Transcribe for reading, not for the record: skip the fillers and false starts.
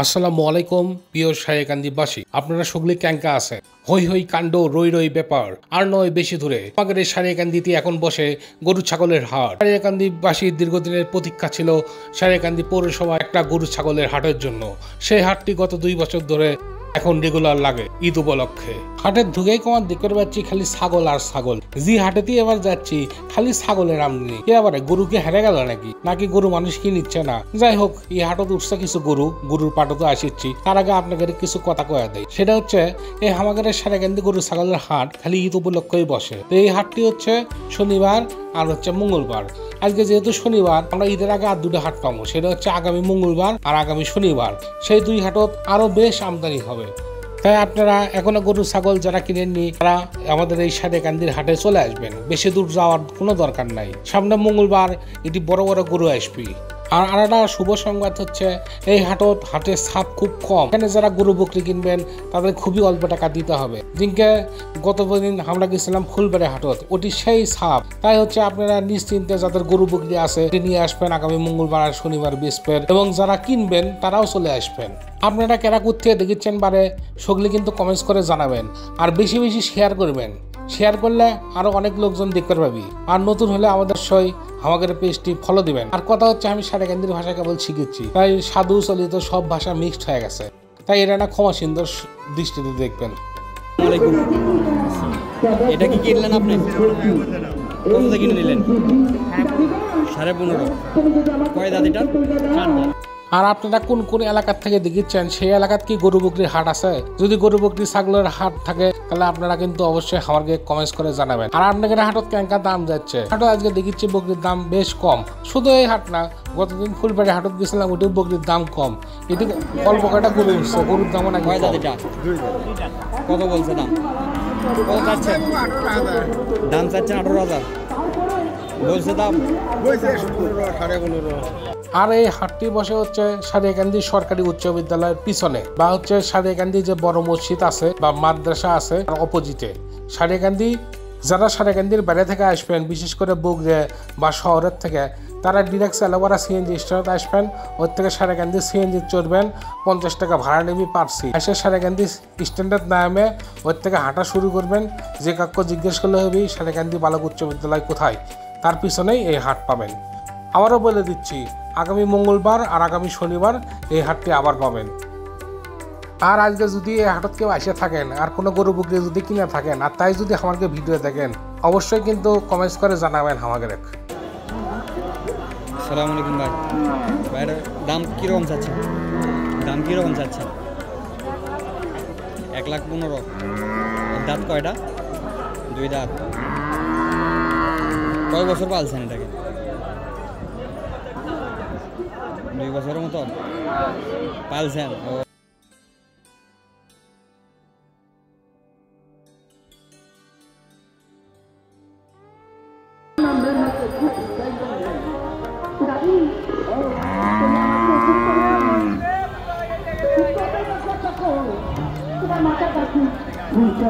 আসসালামু আলাইকুম প্রিয় সারেকান্দিবাসী, আপনারা সকলে ক্যাঙ্কা আছে হই হই কাণ্ড রই রই ব্যাপার আর নয় বেশি দূরে আমাদের এই সারেকান্দিতে এখন বসে গরু ছাগলের হাট। সারেকান্দিবাসীর দীর্ঘদিনের প্রতীক্ষা ছিল সারেকান্দি পৌরসভা একটা গরু ছাগলের হাটের জন্য। সেই হাটটি গত 2 বছর ধরে এখন রেগুলার লাগে ঈদ উপলক্ষে। হাটের ঢুকেই কমার দেখতে পাচ্ছি খালি ছাগল আর ছাগল। যে হাটেতেই এবার যাচ্ছি খালি ছাগলের আমদানি। এবারে গরুকে হেরে গেল নাকি গরু মানুষ কি নিচ্ছে না। যাই হোক, এই হাটত উঠছে কিছু গরুর পাটও আসিচ্ছি। তার আগে আপনাকে কিছু কথা কয়া দেয়, সেটা হচ্ছে এই আমাদের সারেকান্দি গরু ছাগলের হাট খালি ঈদ উপলক্ষেই বসে। তো এই হাটটি হচ্ছে শনিবার আর হচ্ছে মঙ্গলবার। আজকে যেহেতু শনিবার, আমরা ঈদের আগে আর 2টা হাট পাবো, সেটা হচ্ছে আগামী মঙ্গলবার আর আগামী শনিবার। সেই 2 হাটত আরো বেশ আমদানি হবে। তাই আপনারা এখনো গরু ছাগল যারা কিনেননি তারা আমাদের এই সারেকান্দির হাটে চলে আসবেন। বেশি দূর যাওয়ার কোনো দরকার নাই। সামনে মঙ্গলবার এটি বড় বড় গরু আসবে। আর একটা শুভ সংবাদ হচ্ছে এই হাটের ছাপ খুব কম। এখানে যারা গরু বকরি কিনবেন তাদের খুবই অল্প টাকা দিতে হবে। দিনকে গতদিন আমরা গেছিলাম ফুলবাড়ি হাটত, ওটি সেই ছাপ। তাই হচ্ছে আপনারা নিশ্চিন্তে যাদের গরু বকরি আছে নিয়ে আসবেন আগামী মঙ্গলবার আর শনিবার বৃহস্পতিবার, এবং যারা কিনবেন তারাও চলে আসবেন। আপনারা কেরাকুত থেকে দেখেছেন বারে সকলে কিন্তু কমেন্টস করে জানাবেন, আর বেশি বেশি শেয়ার করবেন। শেয়ার করলে আরো অনেক লোকজন দেখতে পাবি। আর নতুন হলে আমাদের আমাদের পেজটি ফলো দিবেন। আর কথা হচ্ছে আমি সারেকান্দির ভাষা কেবল শিখেছি, তাই সাধু চলিত সব ভাষা মিক্সড হয়ে গেছে। তাই এটা না ক্ষমা সুন্দর দৃষ্টিতে দেখবেন। এটা কি কিনলেন আপনি? কত কিনে নিলেন? 15.5। কয় দাঁত এটা? আর আপনারা কোন কোন এলাকার থেকে দেখেছেন, সেই এলাকার কি গরু বকরির হাট আছে? যদি গরু বকরি ছাগলের হাট থাকে তাহলে আপনারা কিন্তু অবশ্যই আমাকে কমেন্টস করে জানাবেন। আর আপনাদের হাটত কেঙ্কা দাম যাচ্ছে? হাটত আজকে দেখেছি বকরির দাম বেশ কম। শুধু এই হাট না, গতদিন ফুলবাড়ি হাটত গেছিলাম, ওটিও বকরির দাম কম। এটি অল্প কয়টা গরু উঠছে, গরুর দামও নাকি কত বলছে দাম? কত চাচ্ছেন? দাম চাচ্ছেন 18,000 বলছে দাম। আর এই হাটটি বসে হচ্ছে সারেকান্দি সরকারি উচ্চ বিদ্যালয়ের পিছনে, বা হচ্ছে সারেকান্দি যে বড় মসজিদ আছে বা মাদ্রাসা আছে তার অপোজিটে। যারা সারেকান্দির বাইরে থেকে আসবেন, বিশেষ করে বগুড়া বা শহরের থেকে, তারা ডিরেক্ট সালাবাড়া সিএনজি স্ট্যান্ডে আসবেন। ওর থেকে সারেকান্দি সিএনজি চড়বেন, 50 টাকা ভাড়া নেবি পারছি। এসে সারেকান্দি স্ট্যান্ডের নামে ওর থেকে হাঁটা শুরু করবেন। যে কাউকে জিজ্ঞেস করলে হবে সারেকান্দি বালক উচ্চ বিদ্যালয় কোথায়, তার পিছনেই এই হাট পাবেন। আবারও বলে দিচ্ছি, আগামী মঙ্গলবার আর আগামী শনিবার এই হাটটি আবার পাবেন। আর আজকে যদি এই হাটত কেউ আসে থাকেন আর কোনো গরু বকরি যদি কিনে থাকেন, আর তাই যদি আমাকে ভিডিও দেখেন, অবশ্যই কিন্তু কমেন্টস করে জানাবেন আমাদের। আসসালামু আলাইকুম ভাই। ভাইয়ের দাম কীরকম চাচ্ছেন? 1,15,000। দাঁত কয়টা? 2 দাঁত। কয় বছর পালছেন এটাকে? 2 বছরের মতো পালছেন। Kita